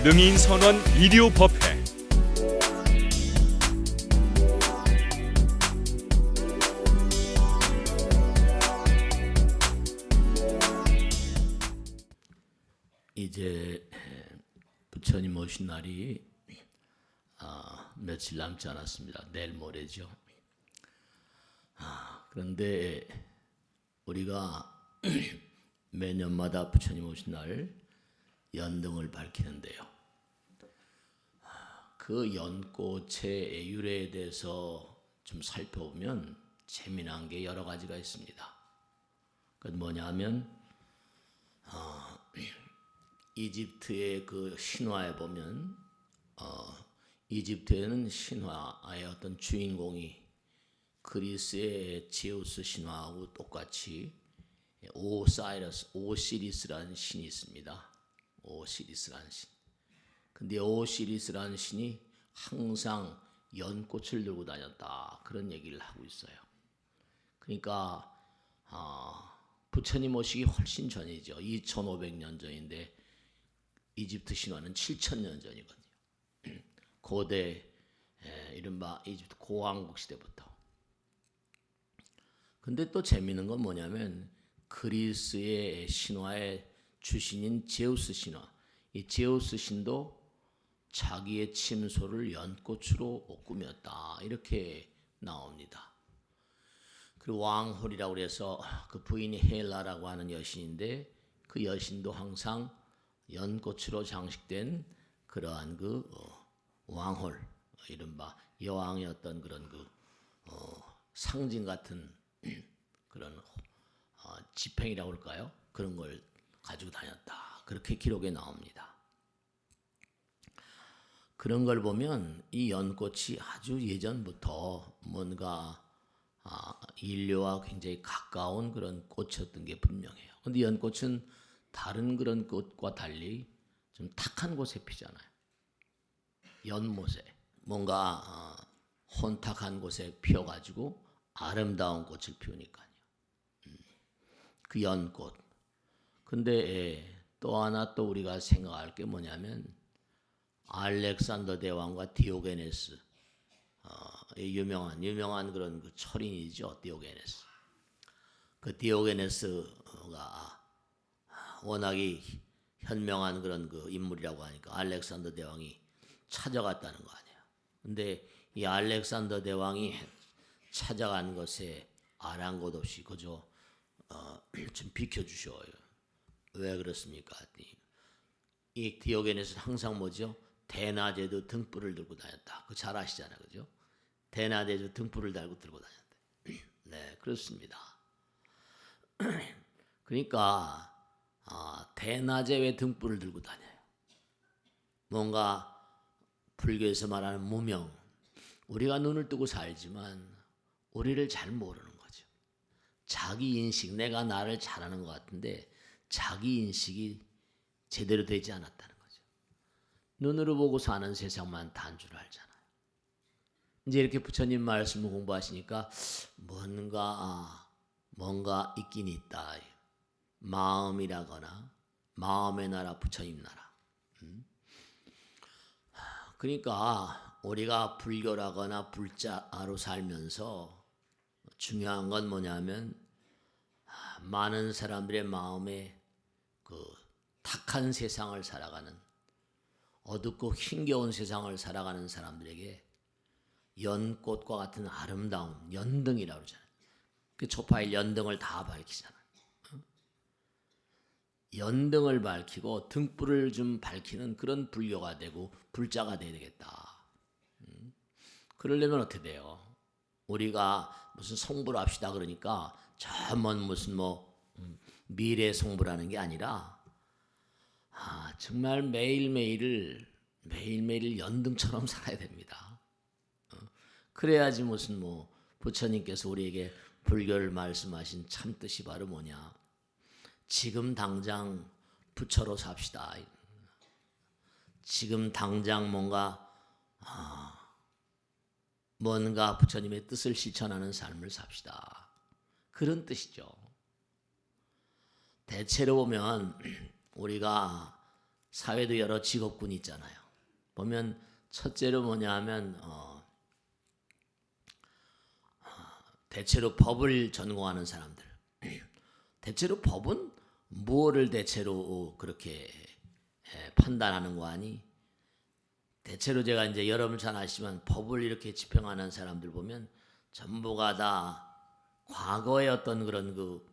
능인선원 일요법회. 이제 부처님 오신 날이 며칠 남지 않았습니다. 내일 모레죠. 그런데 우리가 매년마다 부처님 오신 날 연등을 밝히는데요. 그 연꽃의 유래에 대해서 좀 살펴보면 재미난 게 여러 가지가 있습니다. 그건 뭐냐면 이집트의 그 신화에 보면 이집트에는 신화의 어떤 주인공이 그리스의 제우스 신화하고 똑같이 오시리스라는 신이 있습니다. 오시리스라는 신. 근데 오시리스라는 신이 항상 연꽃을 들고 다녔다. 그런 얘기를 하고 있어요. 그러니까 부처님 오시기 훨씬 전이죠. 2500년 전인데 이집트 신화는 7000년 전이거든요. 고대 이른바 이집트 고왕국 시대부터. 근데 또 재미있는 건 뭐냐면 그리스의 신화의 주신인 제우스 신화, 이 제우스 신도 자기의 침소를 연꽃으로 꾸몄다 이렇게 나옵니다. 그리고 왕홀이라고 해서 그 부인이 헬라라고 하는 여신인데 그 여신도 항상 연꽃으로 장식된 그러한 그 왕홀, 이른바 여왕의 어떤 그런 그 상징 같은 그런 지팽이라고 할까요? 그런 걸 가지고 다녔다. 그렇게 기록에 나옵니다. 그런 걸 보면 이 연꽃이 아주 예전부터 뭔가 인류와 굉장히 가까운 그런 꽃이었던 게 분명해요. 그런데 연꽃은 다른 그런 꽃과 달리 좀 탁한 곳에 피잖아요. 연못에 뭔가 혼탁한 곳에 피어가지고 아름다운 꽃을 피우니까요. 그 연꽃. 근데 또 하나 또 우리가 생각할 게 뭐냐면 알렉산더 대왕과 디오게네스, 유명한 그런 그 철인이죠. 디오게네스. 그 디오게네스가 워낙이 현명한 그런 그 인물이라고 하니까 알렉산더 대왕이 찾아갔다는 거 아니에요. 근데 이 알렉산더 대왕이 찾아간 것에 아랑곳 없이 그저 좀 비켜주셔요. 왜 그렇습니까? 이 디오게네스는 항상 뭐죠? 대낮에도 등불을 들고 다녔다. 그 잘 아시잖아요, 그죠? 대낮에도 등불을 들고 다녔다. 네, 그렇습니다. 그러니까 대낮에 왜 등불을 들고 다녀요? 뭔가 불교에서 말하는 무명. 우리가 눈을 뜨고 살지만 우리를 잘 모르는 거죠. 자기 인식, 내가 나를 잘하는 것 같은데 자기 인식이 제대로 되지 않았다는 거죠. 눈으로 보고 사는 세상만 단줄 알잖아요. 이제 이렇게 부처님 말씀을 공부하시니까 뭔가 있긴 있다. 마음이라거나 마음의 나라 부처님 나라. 그러니까 우리가 불교라거나 불자로 살면서 중요한 건 뭐냐면 많은 사람들의 마음에 그 탁한 세상을 살아가는 어둡고 힘겨운 세상을 살아가는 사람들에게 연꽃과 같은 아름다운 연등이라고 그러잖아요. 그 초파일 연등을 다 밝히잖아요. 연등을 밝히고 등불을 좀 밝히는 그런 불교가 되고 불자가 돼야 되겠다. 그러려면 어떻게 돼요? 우리가 무슨 성불 합시다 그러니까 저먼 무슨 미래 성불하는 게 아니라 정말 매일매일을 연등처럼 살아야 됩니다. 그래야지 무슨 부처님께서 우리에게 불교를 말씀하신 참 뜻이 바로 뭐냐? 지금 당장 부처로 삽시다. 지금 당장 뭔가 부처님의 뜻을 실천하는 삶을 삽시다. 그런 뜻이죠. 대체로 보면 우리가 사회도 여러 직업군이 있잖아요. 보면 첫째로 뭐냐 하면 대체로 법을 전공하는 사람들. 대체로 법은 무엇을 대체로 그렇게 판단하는 거 아니? 대체로 제가 이제 여러분 잘 아시지만 법을 이렇게 집행하는 사람들 보면 전부가 다 과거의 어떤 그런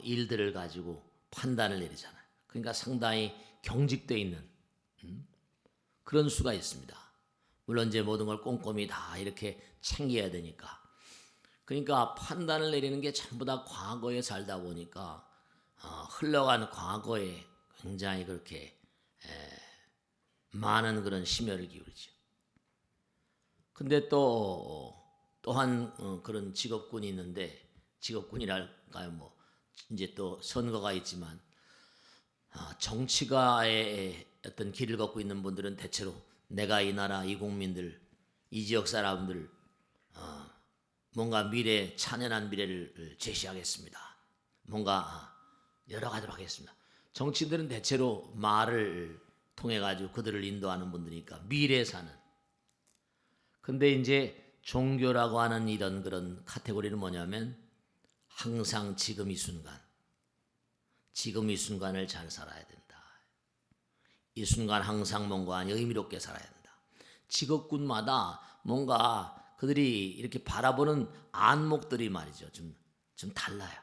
일들을 가지고 판단을 내리잖아요. 그러니까 상당히 경직되어 있는 그런 수가 있습니다. 물론 이제 모든 걸 꼼꼼히 다 이렇게 챙겨야 되니까. 그러니까 판단을 내리는 게 전부 다 과거에 살다 보니까 흘러간 과거에 굉장히 그렇게 많은 그런 심혈을 기울이죠. 근데 또한 그런 직업군이 있는데, 직업군이랄까요, 뭐 이제 또 선거가 있지만 정치가의 어떤 길을 걷고 있는 분들은 대체로 내가 이 나라, 이 국민들, 이 지역 사람들 뭔가 미래, 찬연한 미래를 제시하겠습니다. 뭔가 여러 가지로 하겠습니다. 정치인들은 대체로 말을 통해 가지고 그들을 인도하는 분들이니까 미래에 사는. 근데 이제 종교라고 하는 이런 그런 카테고리는 뭐냐면 항상 지금 이 순간을 잘 살아야 된다. 이 순간 항상 뭔가 의미롭게 살아야 된다. 직업군마다 뭔가 그들이 이렇게 바라보는 안목들이 말이죠. 좀 달라요.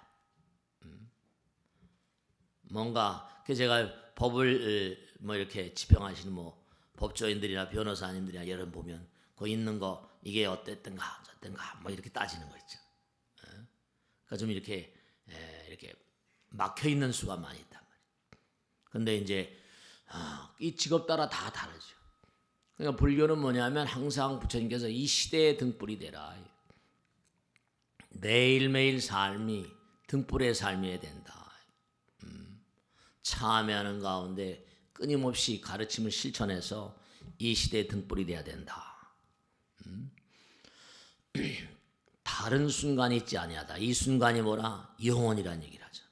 뭔가 제가 법을 뭐 이렇게 집행하시는 뭐 법조인들이나 변호사님들이나 여러분 보면 그 있는 거 이게 어땠던가 저땠던가 뭐 이렇게 따지는 거 있죠. 그러니까 좀 이렇게 막혀 있는 수가 많이 있단 말이에요. 근데 이제 이 직업 따라 다 다르죠. 그러니까 불교는 뭐냐면 항상 부처님께서 이 시대의 등불이 되라. 매일매일 삶이 등불의 삶이어야 된다. 참여하는 가운데 끊임없이 가르침을 실천해서 이 시대의 등불이 돼야 된다. 다른 순간이 있지 아니하다. 이 순간이 뭐라? 영원이라는 얘기를 하잖아요.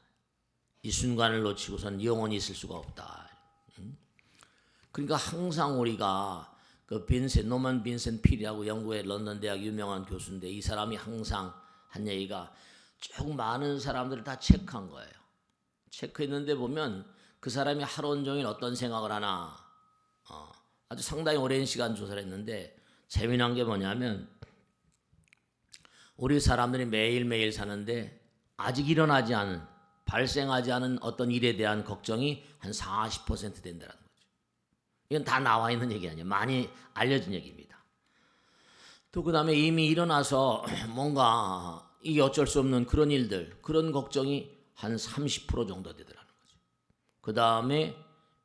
이 순간을 놓치고선 영원히 있을 수가 없다. 그러니까 항상 우리가 노만 빈센트 필이라고 영국의 런던 대학 유명한 교수인데 이 사람이 항상 한 얘기가 쭉 많은 사람들을 다 체크한 거예요. 체크했는데 보면 그 사람이 하루 온종일 어떤 생각을 하나 아주 상당히 오랜 시간 조사를 했는데 재미난 게 뭐냐면 우리 사람들이 매일매일 사는데 아직 일어나지 않은 발생하지 않은 어떤 일에 대한 걱정이 한 40% 된다는 거죠. 이건 다 나와 있는 얘기 아니에요. 많이 알려진 얘기입니다. 또 그 다음에 이미 일어나서 뭔가 이게 어쩔 수 없는 그런 일들, 그런 걱정이 한 30% 정도 되더라는 거죠. 그 다음에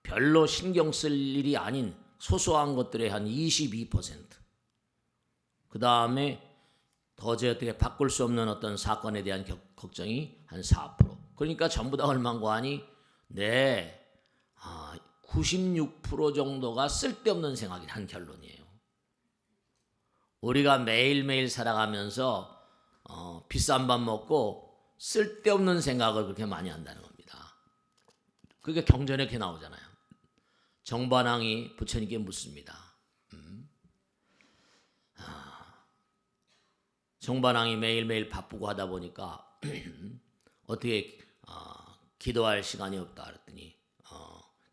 별로 신경 쓸 일이 아닌 소소한 것들의 한 22%. 그 다음에 도저히 어떻게 바꿀 수 없는 어떤 사건에 대한 걱정이 한 4%. 그러니까 전부 다 얼마인고 하니 96% 정도가 쓸데없는 생각이라는 결론이에요. 우리가 매일매일 살아가면서 비싼 밥 먹고 쓸데없는 생각을 그렇게 많이 한다는 겁니다. 그게 경전에 이렇게 나오잖아요. 정반왕이 부처님께 묻습니다. 정반왕이 매일매일 바쁘고 하다 보니까 어떻게 기도할 시간이 없다 그랬더니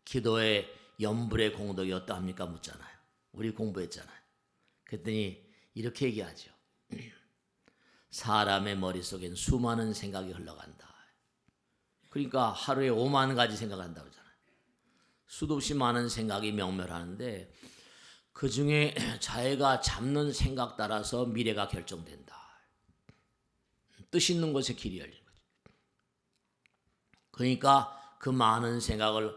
기도의 염불의 공덕이 어떠합니까 묻잖아요. 우리 공부했잖아요. 그랬더니 이렇게 얘기하죠. 사람의 머릿속엔 수많은 생각이 흘러간다. 그러니까 하루에 5만 가지 생각한다고 하잖아요. 수도 없이 많은 생각이 명멸하는데 그중에 자기가 잡는 생각 따라서 미래가 결정된다. 뜻 있는 곳에 길이 열리는 거죠. 그러니까 그 많은 생각을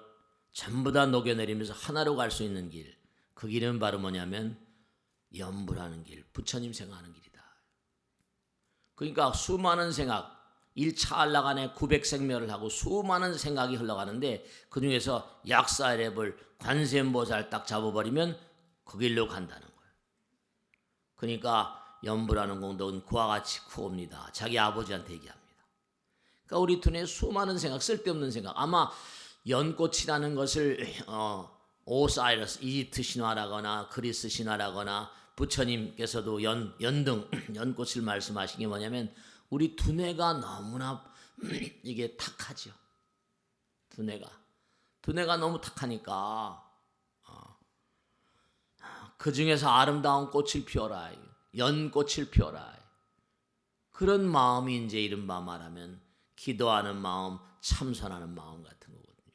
전부 다 녹여내리면서 하나로 갈 수 있는 길, 그 길은 바로 뭐냐면 염불하는 길, 부처님 생각하는 길이다. 그러니까 수많은 생각, 1차 안락안에 900생멸을 하고 수많은 생각이 흘러가는데 그 중에서 약사랩을 관세음보살 딱 잡아버리면 그 길로 간다는 거예요. 그러니까 염불하는 공덕은 그와 같이 구옵니다. 자기 아버지한테 얘기합니다. 그러니까 우리 눈에 수많은 생각, 쓸데없는 생각, 아마 연꽃이라는 것을 오사이러스 이집트 신화라거나 그리스 신화라거나 부처님께서도 연등 연꽃을 말씀하신 게 뭐냐면 우리 두뇌가 너무나 이게 탁하죠. 두뇌가 너무 탁하니까 그 중에서 아름다운 꽃을 피워라, 연꽃을 피워라. 그런 마음이 이제 이른바 말하면 기도하는 마음, 참선하는 마음 같은 거거든요.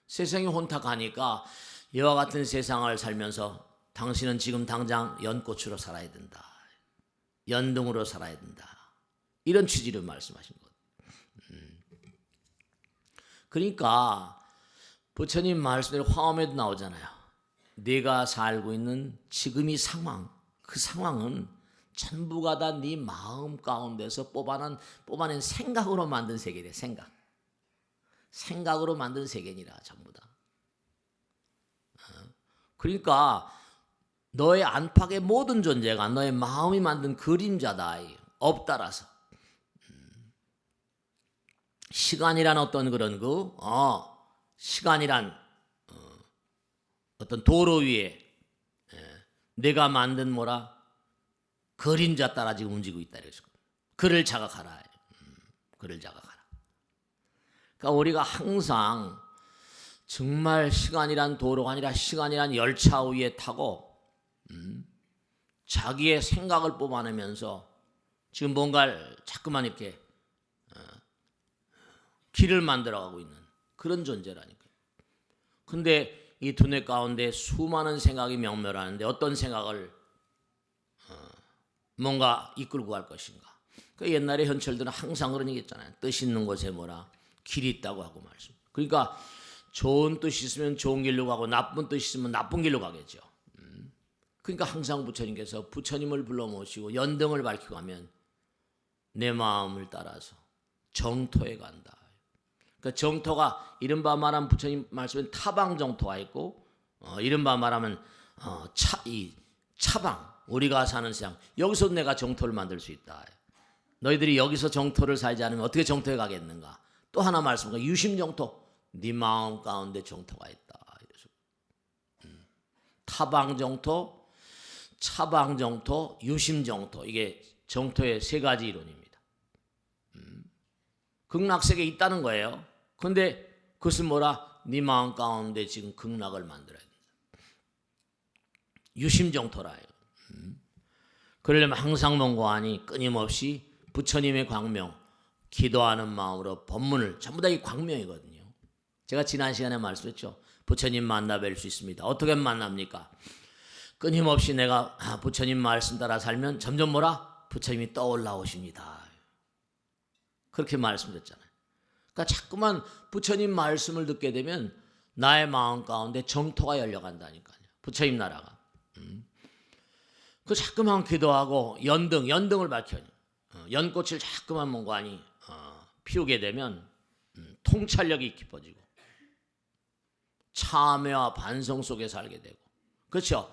세상이 혼탁하니까 이와 같은 세상을 살면서 당신은 지금 당장 연꽃으로 살아야 된다. 연등으로 살아야 된다. 이런 취지로 말씀하신 거예요. 그러니까 부처님 말씀대로 화엄에도 나오잖아요. 네가 살고 있는 지금의 상황, 그 상황은 전부가 다 네 마음 가운데서 뽑아낸 생각으로 만든 세계래. 생각으로 만든 세계니라 전부 다. 그러니까 너의 안팎의 모든 존재가 너의 마음이 만든 그림자다. 없따라서 시간이란 어떤 그런 시간이란 어떤 도로 위에 내가 만든 뭐라 그림자 따라 지금 움직이고 있다. 그래서 그를 자각하라. 그를 자각하라. 그러니까 우리가 항상 정말 시간이란 도로가 아니라 시간이란 열차 위에 타고 자기의 생각을 뽑아내면서 지금 뭔가를 자꾸만 이렇게 길을 만들어가고 있는 그런 존재라니까요. 근데 이 두뇌 가운데 수많은 생각이 명멸하는데 어떤 생각을 뭔가 이끌고 갈 것인가. 그 옛날에 현철들은 항상 그런 얘기 했잖아요. 뜻 있는 곳에 뭐라 길이 있다고 하고 말씀. 그러니까 좋은 뜻이 있으면 좋은 길로 가고 나쁜 뜻이 있으면 나쁜 길로 가겠죠. 그러니까 항상 부처님께서 부처님을 불러 모시고 연등을 밝히고 하면 내 마음을 따라서 정토에 간다. 그러니까 정토가 이른바 말하면 부처님 말씀에 타방 정토가 있고 이른바 말하면 차방 우리가 사는 세상 여기서 내가 정토를 만들 수 있다. 너희들이 여기서 정토를 살지 않으면 어떻게 정토에 가겠는가. 또 하나 말씀과 유심정토 네 마음 가운데 정토가 있다. 이래서 타방정토, 차방정토, 유심정토 이게 정토의 세 가지 이론입니다. 극락세계에 있다는 거예요. 그런데 그것은 뭐라? 네 마음 가운데 지금 극락을 만들어야 된다. 유심정토라요. 그러려면 항상 뭔고하니 끊임없이 부처님의 광명 기도하는 마음으로 법문을 전부 다 이 광명이거든요. 제가 지난 시간에 말씀했죠. 부처님 만나 뵐 수 있습니다. 어떻게 만납니까? 끊임없이 내가 부처님 말씀 따라 살면 점점 뭐라? 부처님이 떠올라오십니다. 그렇게 말씀드렸잖아요. 그러니까 자꾸만 부처님 말씀을 듣게 되면 나의 마음 가운데 정토가 열려간다니까요. 부처님 나라가. 그 자꾸만 기도하고 연등을 밝혀요. 연꽃을 자꾸만 뭔가니 피우게 되면 통찰력이 깊어지고 참회와 반성 속에 살게 되고 그렇죠.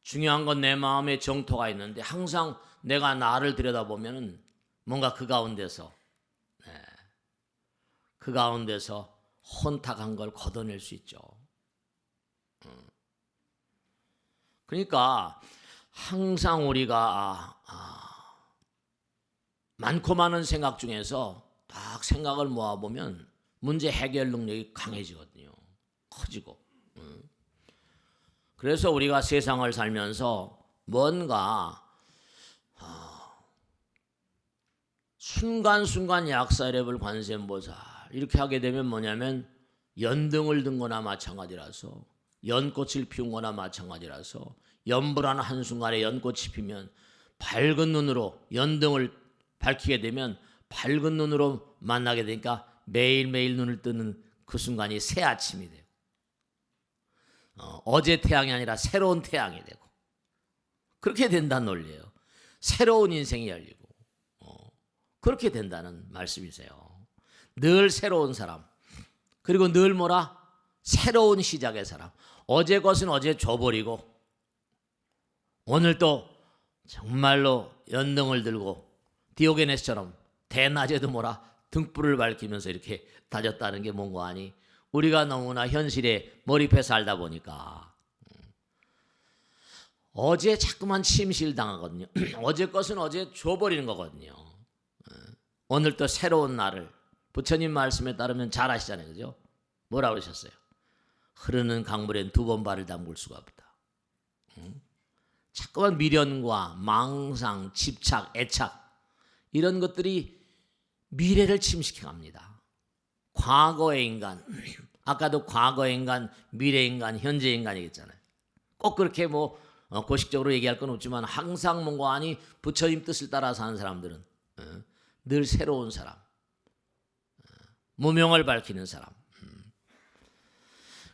중요한 건 내 마음에 정토가 있는데 항상 내가 나를 들여다보면 뭔가 그 가운데서 혼탁한 걸 걷어낼 수 있죠. 그러니까 항상 우리가 많고 많은 생각 중에서 딱 생각을 모아보면 문제 해결 능력이 강해지거든요. 커지고. 그래서 우리가 세상을 살면서 뭔가 순간순간 약사랩을 관세음보살 이렇게 하게 되면 뭐냐면 연등을 든 거나 마찬가지라서 연꽃을 피운 거나 마찬가지라서 연불하는 한순간에 연꽃이 피면 밝은 눈으로 연등을 밝히게 되면 밝은 눈으로 만나게 되니까 매일매일 눈을 뜨는 그 순간이 새 아침이 되고 어제 태양이 아니라 새로운 태양이 되고 그렇게 된다는 논리예요. 새로운 인생이 열리고 그렇게 된다는 말씀이세요. 늘 새로운 사람 그리고 늘 뭐라? 새로운 시작의 사람. 어제 것은 어제 줘버리고 오늘 또 정말로 연등을 들고 디오게네스처럼 대낮에도 뭐라 등불을 밝히면서 이렇게 다녔다는 게 뭔가 하니 우리가 너무나 현실에 몰입해 살다 보니까 어제 자꾸만 침실 당하거든요. 어제 것은 어제 줘버리는 거거든요. 오늘 또 새로운 날을 부처님 말씀에 따르면 잘 아시잖아요. 그죠? 뭐라고 그러셨어요? 흐르는 강물엔 두 번 발을 담글 수가 없다. 자꾸만 미련과 망상, 집착, 애착 이런 것들이 미래를 침식해 갑니다. 과거의 인간, 아까도 과거의 인간, 미래의 인간, 현재의 인간이겠잖아요. 꼭 그렇게 뭐 고식적으로 얘기할 건 없지만 항상 뭔가 아니 부처님 뜻을 따라 사는 사람들은 늘 새로운 사람, 무명을 밝히는 사람.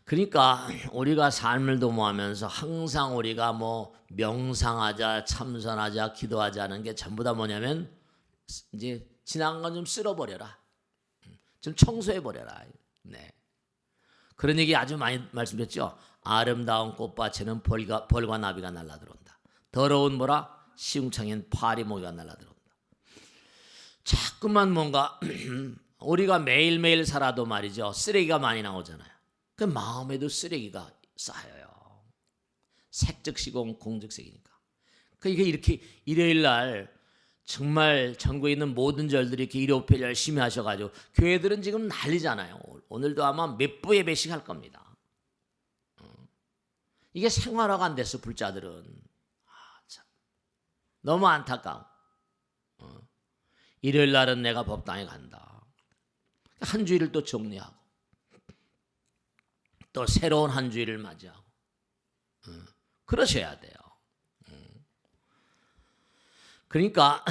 그러니까 우리가 삶을 도모하면서 항상 우리가 뭐 명상하자, 참선하자, 기도하자는 게 전부 다 뭐냐면 이제 지나간 건 좀 쓸어버려라, 좀 청소해버려라. 네. 그런 얘기 아주 많이 말씀드렸죠. 아름다운 꽃밭에는 벌과 나비가 날라들어온다. 더러운 뭐라? 시궁창엔 파리모기가 날라들어온다. 자꾸만 뭔가 우리가 매일매일 살아도 말이죠. 쓰레기가 많이 나오잖아요. 그 마음에도 쓰레기가 쌓여요. 색즉 시공 공즉 색이니까. 그러니까 이렇게 일요일 날 정말 전국에 있는 모든 절들이 이렇게 일요일 열심히 하셔가지고 교회들은 지금 난리잖아요. 오늘도 아마 몇 부 예배씩 할 겁니다. 이게 생활화가 안 됐어. 불자들은. 참. 너무 안타까워. 일요일 날은 내가 법당에 간다. 한 주일을 또 정리하고 또 새로운 한 주일을 맞이하고 그러셔야 돼요. 그러니까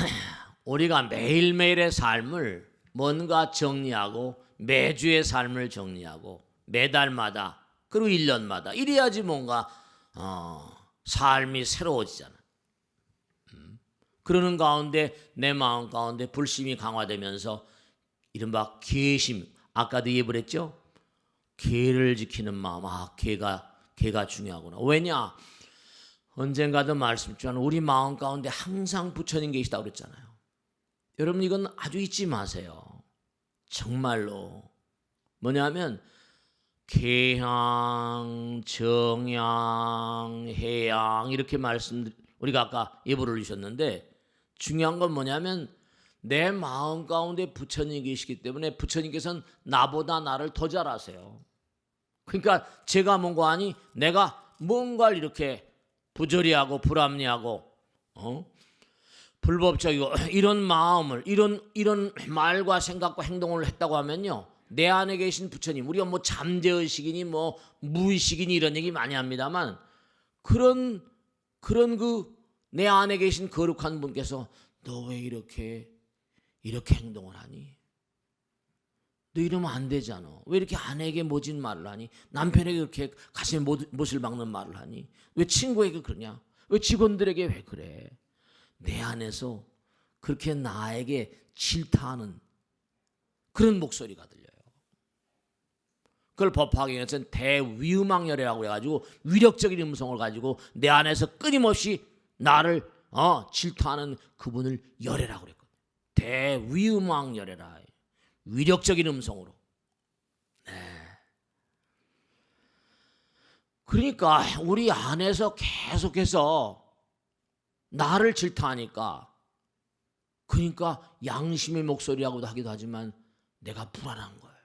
우리가 매일매일의 삶을 뭔가 정리하고 매주의 삶을 정리하고 매달마다 그리고 1년마다 이래야지 뭔가 삶이 새로워지잖아. 그러는 가운데 내 마음 가운데 불심이 강화되면서 이른바 계심, 아까도 예불 했죠? 계를 지키는 마음, 계가 중요하구나. 왜냐? 언젠가도 말씀드렸지만 우리 마음 가운데 항상 부처님 계시다고 그랬잖아요. 여러분 이건 아주 잊지 마세요. 정말로. 뭐냐면 계향, 정향, 해향 이렇게 우리가 아까 예불을 올리셨는데 중요한 건 뭐냐면 내 마음 가운데 부처님 계시기 때문에 부처님께서는 나보다 나를 더 잘 아세요. 그러니까 제가 뭔가 아니 내가 뭔가를 이렇게 부조리하고 불합리하고 불법적이고 이런 마음을 이런 말과 생각과 행동을 했다고 하면요. 내 안에 계신 부처님, 우리가 뭐 잠재의식이니 뭐 무의식이니 이런 얘기 많이 합니다만 그런 그 내 안에 계신 거룩한 분께서 너 왜 이렇게 행동을 하니? 너 이러면 안 되잖아. 왜 이렇게 아내에게 모진 말을 하니? 남편에게 그렇게 가슴에 못을 박는 말을 하니? 왜 친구에게 그러냐? 왜 직원들에게 왜 그래? 내 안에서 그렇게 나에게 질타하는 그런 목소리가 들려요. 그걸 법화경에서는 대위음왕열애라고 해가지고 위력적인 음성을 가지고 내 안에서 끊임없이 나를 질타하는 그분을 열애라고 그랬거든요. 대위음왕열애라. 위력적인 음성으로. 네. 그러니까 우리 안에서 계속해서 나를 질타하니까 그러니까 양심의 목소리라고도 하기도 하지만 내가 불안한 거예요.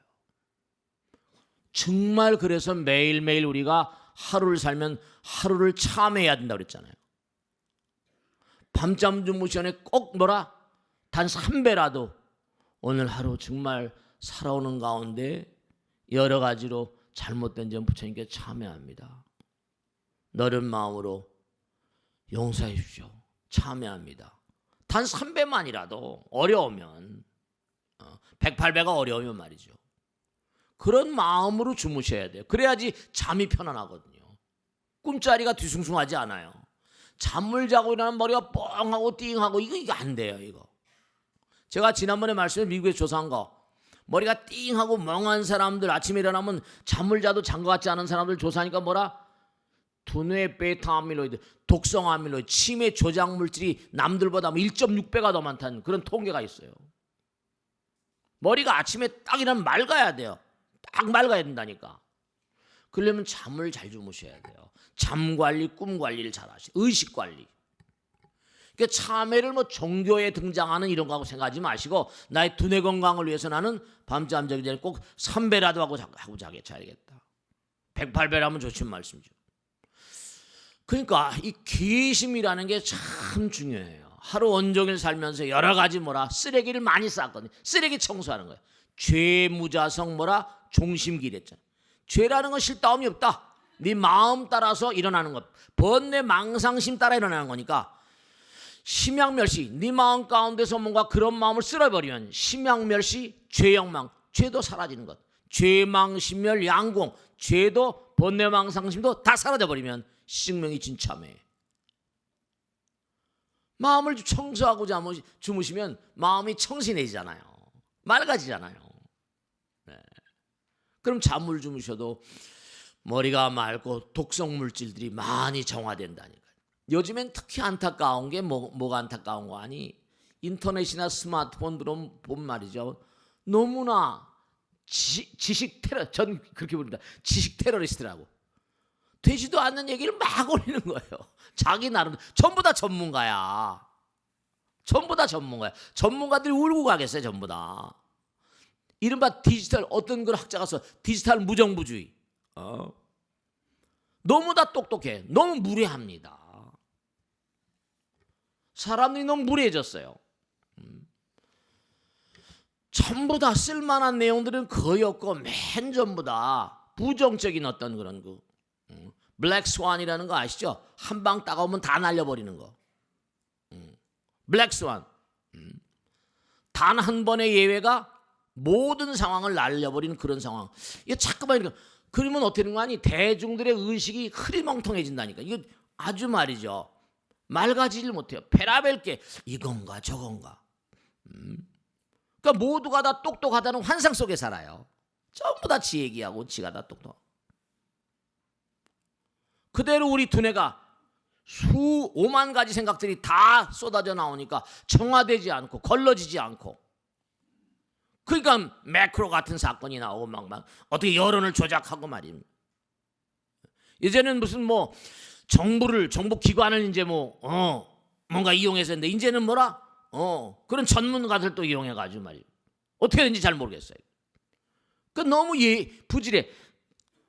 정말 그래서 매일매일 우리가 하루를 살면 하루를 참해야 된다고 그랬잖아요. 밤잠 주무시 전에 꼭 뭐라? 단 3배라도 오늘 하루 정말 살아오는 가운데 여러 가지로 잘못된 점 부처님께 참회합니다. 너른 마음으로 용서해 주십시오. 참회합니다. 단 3배만이라도 어려우면 108배가 어려우면 말이죠. 그런 마음으로 주무셔야 돼요. 그래야지 잠이 편안하거든요. 꿈자리가 뒤숭숭하지 않아요. 잠을 자고 일어나면 머리가 뻥하고 띵하고 이거 안 돼요. 이거. 제가 지난번에 말씀에 미국에서 조사한 거 머리가 띵하고 멍한 사람들 아침에 일어나면 잠을 자도 잔 것 같지 않은 사람들 조사하니까 뭐라? 두뇌 베타 아밀로이드, 독성 아밀로이드, 치매 조작 물질이 남들보다 1.6배가 더 많다는 그런 통계가 있어요. 머리가 아침에 딱 일어나면 맑아야 돼요. 딱 맑아야 된다니까. 그러려면 잠을 잘 주무셔야 돼요. 잠 관리, 꿈 관리를 잘 하시고 의식 관리. 그러니까 참회를 뭐 종교에 등장하는 이런 거하고 생각하지 마시고 나의 두뇌 건강을 위해서 나는 밤잠 자기 전에 꼭 3배라도 하고 자야겠다. 108배라면 좋지 말씀이죠. 그러니까 이 계심이라는 게 참 중요해요. 하루 온종일 살면서 여러 가지 쓰레기를 많이 쌓거든요. 쓰레기 청소하는 거예요. 죄무자성 종심기랬잖아요. 죄라는 건 실다움이 없다. 네 마음 따라서 일어나는 것. 번뇌 망상심 따라 일어나는 거니까 심양멸시. 네 마음 가운데서 뭔가 그런 마음을 쓸어버리면 심양멸시, 죄영망. 죄도 사라지는 것. 죄망심멸 양공. 죄도 번뇌 망상심도 다 사라져버리면 생명이 진참해. 마음을 청소하고 주무시면 마음이 청신해지잖아요. 맑아지잖아요. 네. 그럼 잠을 주무셔도 머리가 맑고 독성 물질들이 많이 정화된다니까요. 요즘엔 특히 안타까운 게 뭐가 안타까운 거 아니? 인터넷이나 스마트폰 보면 말이죠. 너무나 지식 테러, 전 그렇게 부릅니다. 지식 테러리스트라고. 되지도 않는 얘기를 막 올리는 거예요. 자기 나름 전부 다 전문가야. 전부 다 전문가야. 전문가들이 울고 가겠어요. 전부 다. 이른바 디지털 어떤 그 학자가 써 디지털 무정부주의. 너무 다 똑똑해. 너무 무례합니다. 사람들이 너무 무례해졌어요. 전부 다 쓸만한 내용들은 거의 없고 맨 전부 다 부정적인 어떤 그런 거. 블랙 스완이라는 거 아시죠? 한 방 따가우면 다 날려버리는 거. 블랙 스완. 단 한 번의 예외가 모든 상황을 날려버리는 그런 상황. 이거 자꾸만 이렇게 그러면 어떻게 되는 거 아니? 대중들의 의식이 흐리멍텅해진다니까. 이거 아주 말이죠. 맑아지질 못해요. 페라벨게 이건가 저건가. 그러니까 모두가 다 똑똑하다는 환상 속에 살아요. 전부 다 지 얘기하고 지가 다 똑똑. 그대로 우리 두뇌가 수오만 가지 생각들이 다 쏟아져 나오니까 정화되지 않고 걸러지지 않고 그러니까 매크로 같은 사건이 나오고 막 어떻게 여론을 조작하고 말입니다. 이제는 무슨 정부 기관을 이제 뭔가 이용해서 했는데 이제는 그런 전문가들도 이용해가지고 말이에요. 어떻게 되는지 잘 모르겠어요. 그 너무 부질해.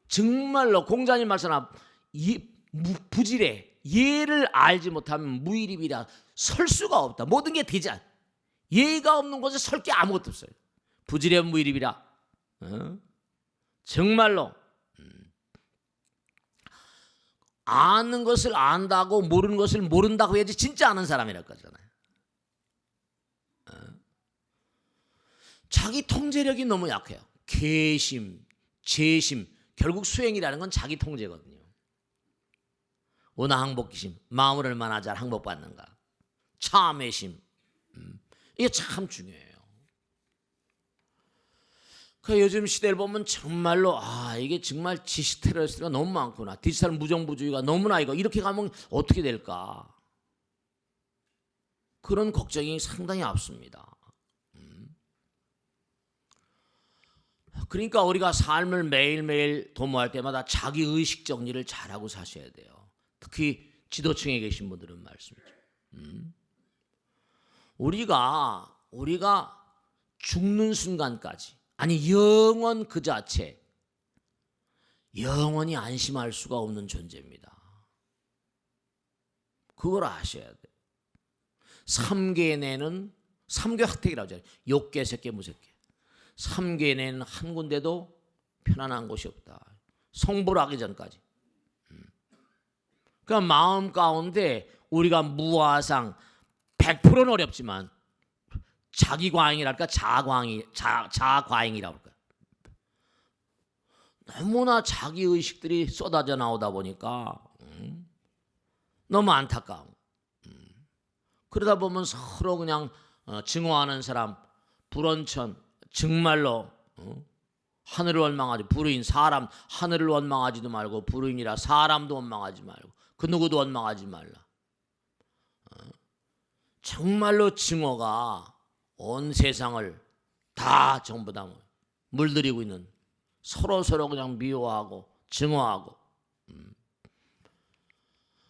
정말로 공자님 말씀하나 부질해. 예를 알지 못하면 무일입이라 설 수가 없다. 모든 게 되지 않아. 예가 없는 곳에 설 게 아무것도 없어요. 부질해 무일입이라. 정말로 아는 것을 안다고 모르는 것을 모른다고 해야지 진짜 아는 사람이랄 거잖아요. 자기 통제력이 너무 약해요. 계심, 재심, 결국 수행이라는 건 자기 통제거든요. 원하항복기심, 마음을 얼마나 잘 항복받는가. 참회심, 이게 참 중요해요. 그 요즘 시대를 보면 정말로 이게 정말 지식 테러리스트가 너무 많구나. 디지털 무정부주의가 너무나 이렇게 가면 어떻게 될까. 그런 걱정이 상당히 앞섭니다. 그러니까 우리가 삶을 매일매일 도모할 때마다 자기 의식 정리를 잘하고 사셔야 돼요. 특히 지도층에 계신 분들은 말씀이죠. 우리가 죽는 순간까지 아니 영원 그 자체 영원히 안심할 수가 없는 존재입니다. 그걸 아셔야 돼요. 삼계내는 삼계학택이라고 하잖아요. 욕계, 색계, 무색계. 삼계내는 한 군데도 편안한 곳이 없다. 성불 하기 전까지. 그러니까 마음 가운데 우리가 무아상 100%는 어렵지만 자기과잉이랄까 자과잉이라고 할까. 너무나 자기의식들이 쏟아져 나오다 보니까 너무 안타까워. 그러다 보면 서로 그냥 증오하는 사람, 불원천, 정말로 하늘을 원망하지 불의인 사람 하늘을 원망하지도 말고 불의인이라 사람도 원망하지 말고 그 누구도 원망하지 말라. 정말로 증오가 온 세상을 다 전부 다 물들이고 있는 서로 그냥 미워하고 증오하고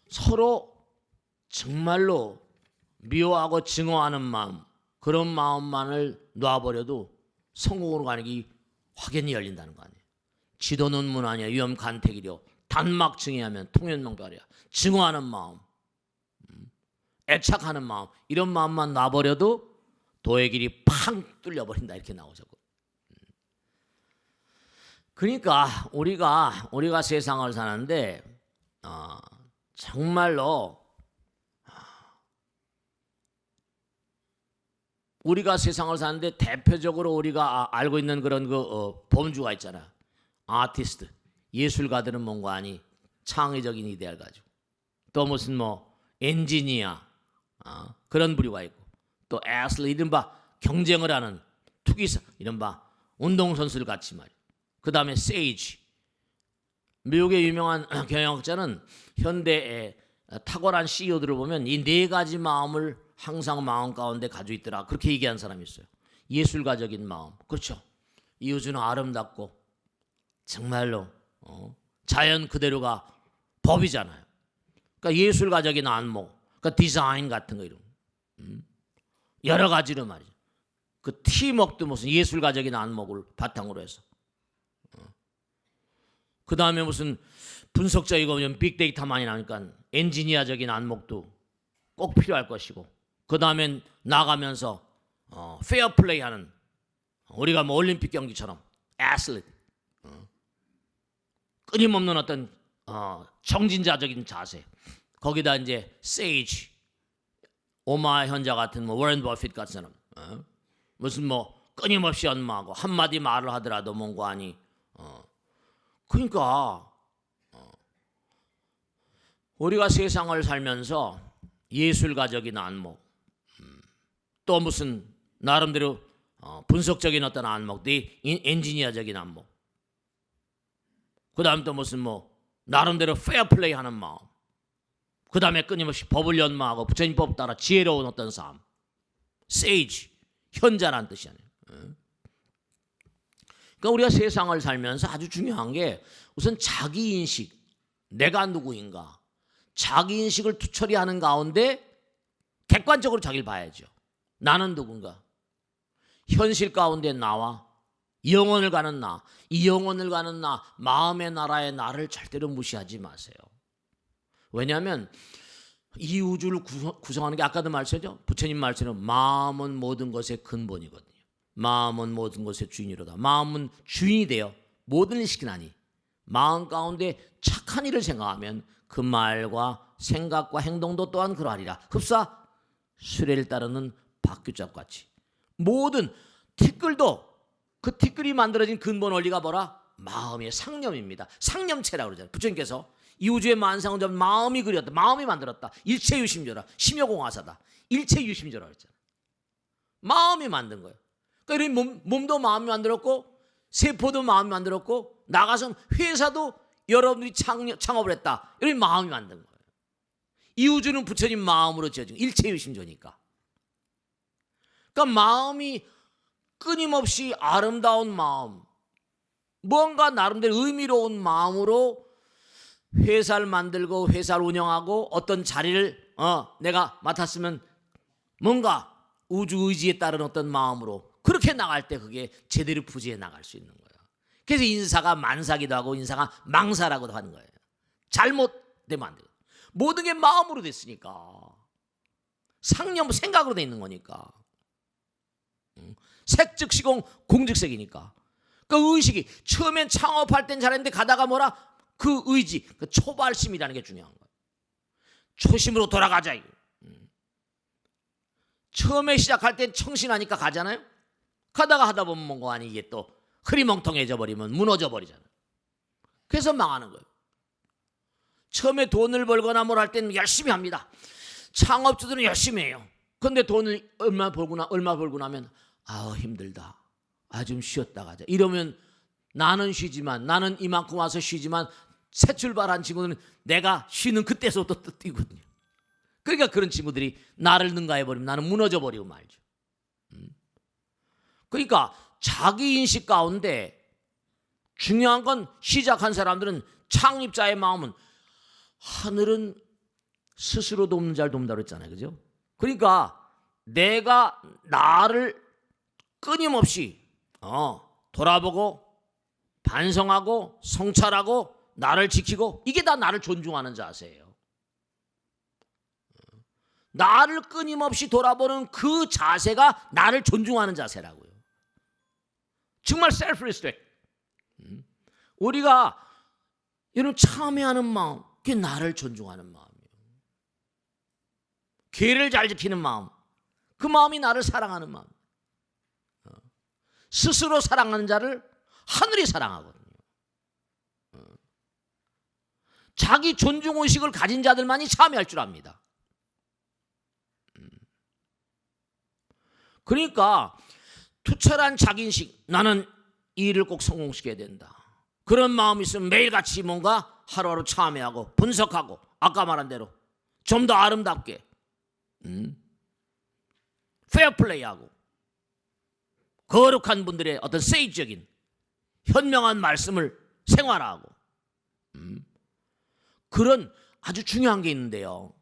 서로 정말로 미워하고 증오하는 마음, 그런 마음만을 놔버려도 성공으로 가는 게 확연히 열린다는 거 아니에요. 지도논문 아니야. 위험 간택이려. 단막 증오하면 통연명발이야. 증오하는 마음, 애착하는 마음, 이런 마음만 놔버려도 도의 길이 팡 뚫려버린다, 이렇게 나오죠. 그러니까 우리가 세상을 사는데 정말로 우리가 세상을 사는데 대표적으로 우리가 알고 있는 그런 범주가 있잖아. 아티스트, 예술가들은 뭔가 아니 창의적인 이데아를 가지고, 또 무슨 엔지니어, 그런 부류가 있고, 또 애슬릿, 이른바 경쟁을 하는 투기사, 이른바 운동선수들 같이 말이야. 그 다음에 세이지, 미국의 유명한 경영학자는 현대의 탁월한 CEO들을 보면 이 네 가지 마음을 항상 마음 가운데 가지고 있더라, 그렇게 얘기한 사람이 있어요. 예술가적인 마음, 그렇죠. 이 우주는 아름답고 정말로 자연 그대로가 법이잖아요. 그러니까 예술가적인 안목, 그러니까 디자인 같은 거, 이런 여러 가지로 말이죠. 그 팀워크도 무슨 예술가적인 안목을 바탕으로 해서, 그 다음에 무슨 분석적이고 빅데이터 많이 나오니까 엔지니어적인 안목도 꼭 필요할 것이고, 그 다음엔 나가면서 페어플레이하는, 우리가 올림픽 경기처럼 애슬릿, 끊임없는 어떤 정진자적인 자세, 거기다 이제 세이지, 오마이 현자 같은 워렌 버핏 같은 사람, 무슨 끊임없이 연마하고 한마디 말을 하더라도 뭔가 아니, 그러니까 우리가 세상을 살면서 예술가적인 안목, 또 무슨 나름대로 분석적인 어떤 안목, 엔지니어적인 안목, 그 다음 또 무슨 나름대로 페어플레이 하는 마음, 그 다음에 끊임없이 법을 연마하고 부처님 법 따라 지혜로운 어떤 삶, 세이지, 현자란 뜻이 아니에요. 그러니까 우리가 세상을 살면서 아주 중요한 게 우선 자기인식, 내가 누구인가, 자기인식을 투철이하는 가운데 객관적으로 자기를 봐야죠. 나는 누군가, 현실 가운데 나와 영혼을 가는 나, 이 영혼을 가는 나, 마음의 나라의 나를 절대로 무시하지 마세요. 왜냐하면 이 우주를 구성하는 게 아까도 말씀했죠. 부처님 말씀은 마음은 모든 것의 근본이거든요. 마음은 모든 것의 주인이로다. 마음은 주인이 되어 모든 일을 시키나니 마음 가운데 착한 일을 생각하면 그 말과 생각과 행동도 또한 그러하리라. 흡사 수레를 따르는 박규잡같이 모든 티끌도 그 티끌이 만들어진 근본 원리가 뭐라? 마음의 상념입니다. 상념체라고 그러잖아요. 부처님께서 이 우주의 만상은 전 마음이 그렸다, 마음이 만들었다. 일체유심조라, 심여공화사다. 일체유심조라 그랬잖아요. 마음이 만든 거예요. 그러니까 몸도 마음이 만들었고, 세포도 마음이 만들었고, 나가서 회사도 여러분들이 창업을 했다. 이런 마음이 만든 거예요. 이 우주는 부처님 마음으로 지어진 일체유심조니까. 그러니까 마음이 끊임없이 아름다운 마음, 뭔가 나름대로 의미로운 마음으로 회사를 만들고 회사를 운영하고 어떤 자리를 내가 맡았으면 뭔가 우주 의지에 따른 어떤 마음으로 그렇게 나갈 때 그게 제대로 부지해 나갈 수 있는 거예요. 그래서 인사가 만사기도 하고 인사가 망사라고도 하는 거예요. 잘못되면 안 돼요. 모든 게 마음으로 됐으니까, 상념 생각으로 돼 있는 거니까, 색즉시공 공즉색이니까. 그 의식이 처음엔 창업할 땐 잘했는데 가다가 뭐라? 그 의지, 그 초발심이라는 게 중요한 거예요. 초심으로 돌아가자. 처음에 시작할 땐 청신하니까 가잖아요. 가다가 하다 보면 뭔가 아니 이게 또 흐리멍텅해져 버리면 무너져 버리잖아요. 그래서 망하는 거예요. 처음에 돈을 벌거나 뭘 할 때는 열심히 합니다. 창업주들은 열심히 해요. 그런데 돈을 얼마 벌고 나면 힘들다. 좀 쉬었다 가자. 이러면 나는 쉬지만, 나는 이만큼 와서 쉬지만 새 출발한 친구는 내가 쉬는 그때서부터 뛰거든요. 그러니까 그런 친구들이 나를 능가해버리면 나는 무너져 버리고 말죠. 그러니까 자기 인식 가운데 중요한 건 시작한 사람들은 창립자의 마음은 하늘은 스스로 돕는 자를 돕는다 그랬잖아요. 그죠? 그러니까 내가 나를 끊임없이 돌아보고 반성하고 성찰하고 나를 지키고 이게 다 나를 존중하는 자세예요. 나를 끊임없이 돌아보는 그 자세가 나를 존중하는 자세라고요. 정말 셀프 리스펙. 우리가 이런 참회하는 마음, 그게 나를 존중하는 마음이에요. 계를 잘 지키는 마음, 그 마음이 나를 사랑하는 마음. 스스로 사랑하는 자를 하늘이 사랑하거든요. 자기 존중의식을 가진 자들만이 참여할 줄 압니다. 그러니까 투철한 자기인식, 나는 이 일을 꼭 성공시켜야 된다. 그런 마음이 있으면 매일같이 뭔가 하루하루 참여하고 분석하고 아까 말한 대로 좀 더 아름답게 페어플레이하고 거룩한 분들의 어떤 세이적인 현명한 말씀을 생활하고 그런 아주 중요한 게 있는데요.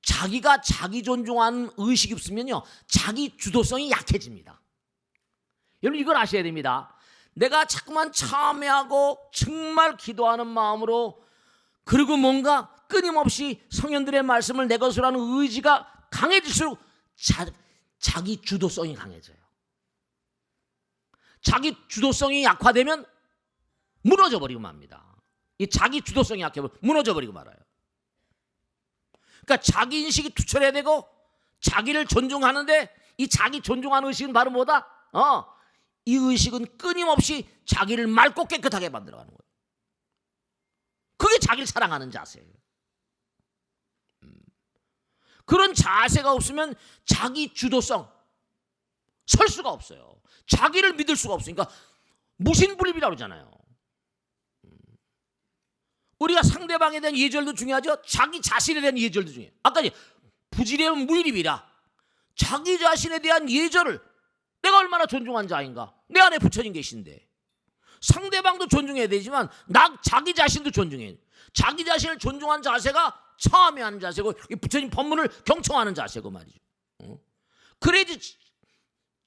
자기가 자기 존중하는 의식이 없으면요, 자기 주도성이 약해집니다. 여러분 이걸 아셔야 됩니다. 내가 자꾸만 참회하고 정말 기도하는 마음으로 그리고 뭔가 끊임없이 성현들의 말씀을 내 것으로 하는 의지가 강해질수록 자기 주도성이 강해져요. 자기 주도성이 약화되면 무너져 버리고 맙니다. 이 자기 주도성이 약해서 무너져 버리고 말아요. 그러니까 자기 인식이 투철해야 되고 자기를 존중하는데 이 자기 존중하는 의식은 바로 뭐다? 이 의식은 끊임없이 자기를 맑고 깨끗하게 만들어가는 거예요. 그게 자기를 사랑하는 자세예요. 그런 자세가 없으면 자기 주도성 설 수가 없어요. 자기를 믿을 수가 없으니까 무신불립이라고 그러잖아요. 우리가 상대방에 대한 예절도 중요하죠. 자기 자신에 대한 예절도 중요해요. 아까 부지런하면 무일입이라 자기 자신에 대한 예절을 내가 얼마나 존중한 자인가. 내 안에 부처님 계신데 상대방도 존중해야 되지만 자기 자신도 존중해요. 자기 자신을 존중한 자세가 참여하는 자세고 부처님 법문을 경청하는 자세고 말이죠. 그래야지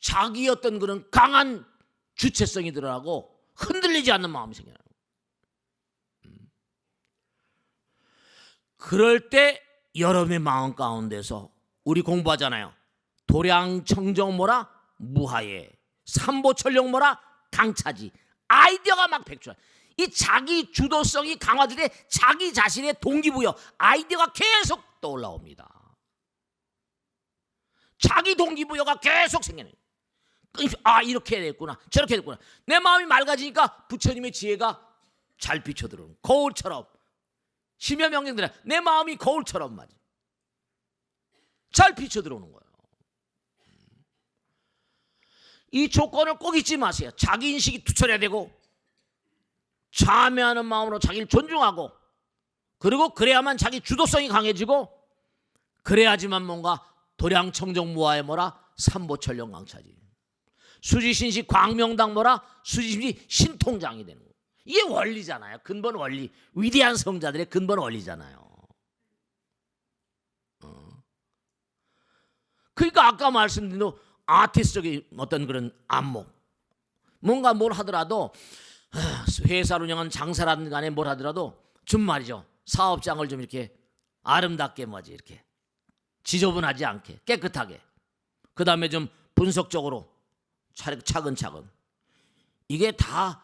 자기 어떤 그런 강한 주체성이 드러나고 흔들리지 않는 마음이 생겨나요. 그럴 때 여러분의 마음 가운데서 우리 공부하잖아요. 도량청정모라 무하예, 삼보철령모라 강차지. 아이디어가 막 백출. 이 자기 주도성이 강화될 때 자기 자신의 동기부여, 아이디어가 계속 떠올라옵니다. 자기 동기부여가 계속 생겨나요. 이렇게 해야 되겠구나, 저렇게 해야 되겠구나. 내 마음이 맑아지니까 부처님의 지혜가 잘 비춰들어오는 거울처럼. 심야 명령들은 내 마음이 거울처럼 말이야. 잘 비춰들어오는 거예요. 이 조건을 꼭 잊지 마세요. 자기 인식이 투철해야 되고 참여하는 마음으로 자기를 존중하고 그리고 그래야만 자기 주도성이 강해지고 그래야지만 뭔가 도량청정무화의 뭐라 삼보철령 강차지. 수지신시 광명당 뭐라 수지신시 신통장이 되는 거예요. 이게 원리잖아요. 근본 원리. 위대한 성자들의 근본 원리잖아요. 그러니까 아까 말씀드린 대로 아티스트적인 어떤 그런 안목, 뭔가 뭘 하더라도 회사를 운영하는 장사라든 간에 뭘 하더라도 좀 말이죠, 사업장을 좀 이렇게 아름답게 뭐지 이렇게 지저분하지 않게 깨끗하게, 그 다음에 좀 분석적으로 차근차근. 이게 다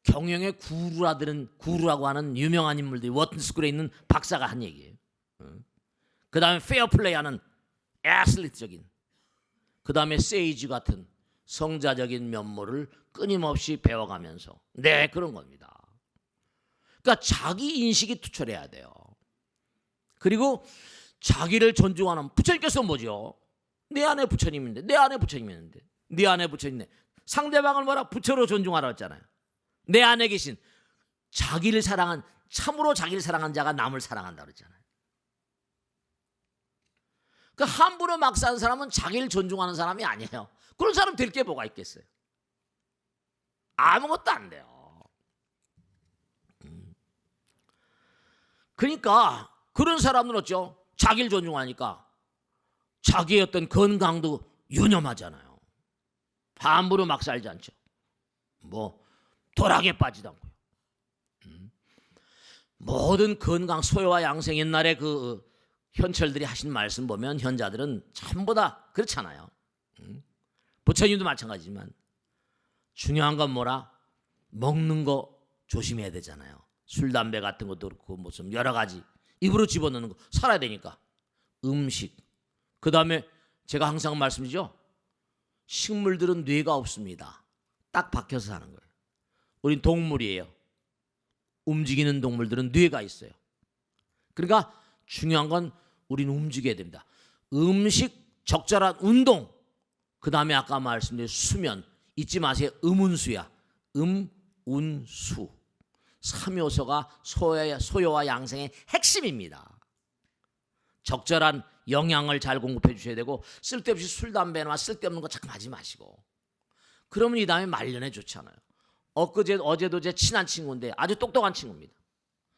경영의 구루라고 하는 유명한 인물들이 워튼스쿨에 있는 박사가 한 얘기예요. 그 다음에 페어플레이하는 애슬리트적인, 그 다음에 세이지 같은 성자적인 면모를 끊임없이 배워가면서 그런 겁니다. 그러니까 자기 인식이 투철해야 돼요. 그리고 자기를 존중하는 부처님께서 뭐죠? 내 안에 부처님인데, 내 안에 부처님이 있는데, 네 안에 부처님인데 상대방을 뭐라 부처로 존중하라고 했잖아요. 내 안에 계신 자기를 사랑한, 참으로 자기를 사랑한 자가 남을 사랑한다고 그랬잖아요. 그 함부로 막 사는 사람은 자기를 존중하는 사람이 아니에요. 그런 사람 될 게 뭐가 있겠어요? 아무것도 안 돼요. 그러니까 그런 사람은 어쩌? 자기를 존중하니까 자기의 어떤 건강도 유념하잖아요. 함부로 막 살지 않죠. 뭐 도락에 빠지도 않고요. 모든 건강 소요와 양생, 옛날에 그 현철들이 하신 말씀 보면 현자들은 전부 다 그렇잖아요. 부처님도 마찬가지지만 중요한 건 뭐라? 먹는 거 조심해야 되잖아요. 술, 담배 같은 것도 그렇고 무슨 여러 가지 입으로 집어넣는 거 살아야 되니까 음식. 그 다음에 제가 항상 말씀드리죠. 식물들은 뇌가 없습니다. 딱 박혀서 사는 거예요. 우린 동물이에요. 움직이는 동물들은 뇌가 있어요. 그러니까 중요한 건 우리는 움직여야 됩니다. 음식, 적절한 운동, 그 다음에 아까 말씀드린 수면, 잊지 마세요. 음운수야. 음운수. 3요소가 소요와 양생의 핵심입니다. 적절한 영양을 잘 공급해 주셔야 되고 쓸데없이 술, 담배나 쓸데없는 거 자꾸 하지 마시고 그러면 이 다음에 말년에 좋지 않아요. 어제도 제 친한 친구인데 아주 똑똑한 친구입니다.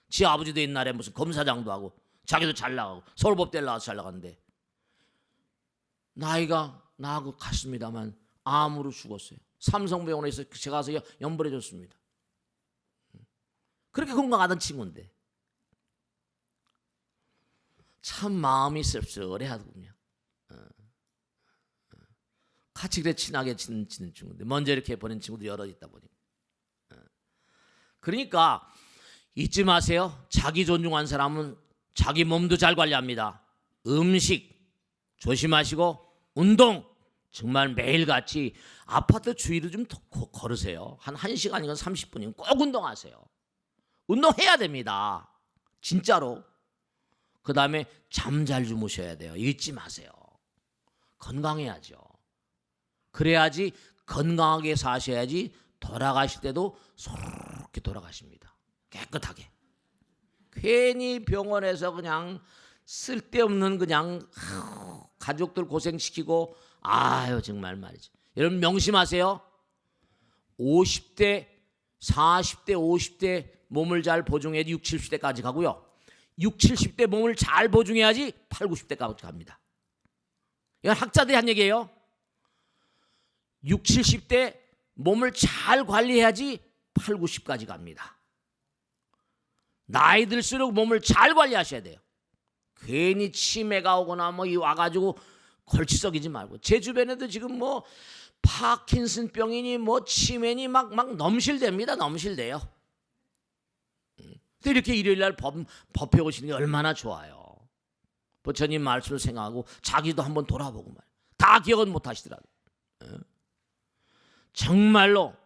지 아버지도 옛날에 무슨 검사장도 하고 자기도 잘 나가고 서울법대를 나와서 잘 나갔는데 나이가 나하고 같습니다만 암으로 죽었어요. 삼성병원에서 제가 가서 연벌해 줬습니다. 그렇게 건강하던 친구인데 참 마음이 씁쓸해 하더군요. 같이 그래 친하게 지는 친구인데 먼저 이렇게 보낸 친구도 여러 있다 보니 그러니까 잊지 마세요. 자기 존중한 사람은 자기 몸도 잘 관리합니다. 음식 조심하시고 운동 정말 매일같이 아파트 주위를 좀 걸으세요. 한 1시간이건 30분이면 꼭 운동하세요. 운동해야 됩니다. 진짜로. 그 다음에 잠 잘 주무셔야 돼요. 잊지 마세요. 건강해야죠. 그래야지 건강하게 사셔야지 돌아가실 때도 소롭게 돌아가십니다. 깨끗하게. 괜히 병원에서 그냥 쓸데없는 그냥 가족들 고생시키고 아유 정말 말이죠. 여러분 명심하세요. 50대, 40대, 50대 몸을 잘 보증해야지 60, 70대까지 가고요. 60, 70대 몸을 잘 보증해야지 80, 90대까지 갑니다. 이건 학자들이 한 얘기예요. 60, 70대 몸을 잘 관리해야지 80, 90까지 갑니다. 나이 들수록 몸을 잘 관리하셔야 돼요. 괜히 치매가 오거나 뭐 와가지고 걸치썩이지 말고. 제 주변에도 지금 뭐 파킨슨병이니 뭐 치매니 막 넘실댑니다. 넘실대요. 근데 이렇게 일요일날 법회 오시는 게 얼마나 좋아요. 부처님 말씀을 생각하고 자기도 한번 돌아보고 말이에요. 다 기억은 못 하시더라도 정말로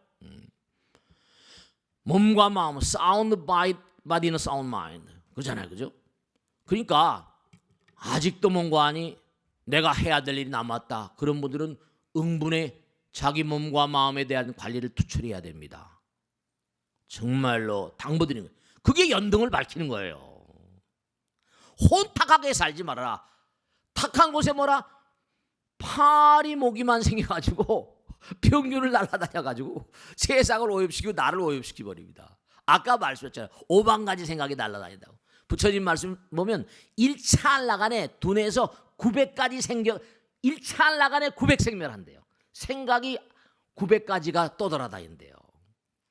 몸과 마음 sound body는 sound mind 그러잖아요. 그죠? 그러니까 아직도 뭔가 하니 내가 해야 될 일이 남았다. 그런 분들은 응분에 자기 몸과 마음에 대한 관리를 투철해야 됩니다. 정말로 당부드리는 거예요. 그게 연등을 밝히는 거예요. 혼탁하게 살지 말아라. 탁한 곳에 뭐라? 파리 모기만 생겨가지고 평균을 날아다녀가지고 세상을 오염시키고 나를 오염시켜 버립니다. 아까 말씀했잖아요. 5만가지 생각이 날아다닌다고. 부처님 말씀 보면 1찰나간에 두뇌에서 900가지 생겨 1찰나간에 900생멸한대요. 생각이 900가지가 떠돌아다닌대요.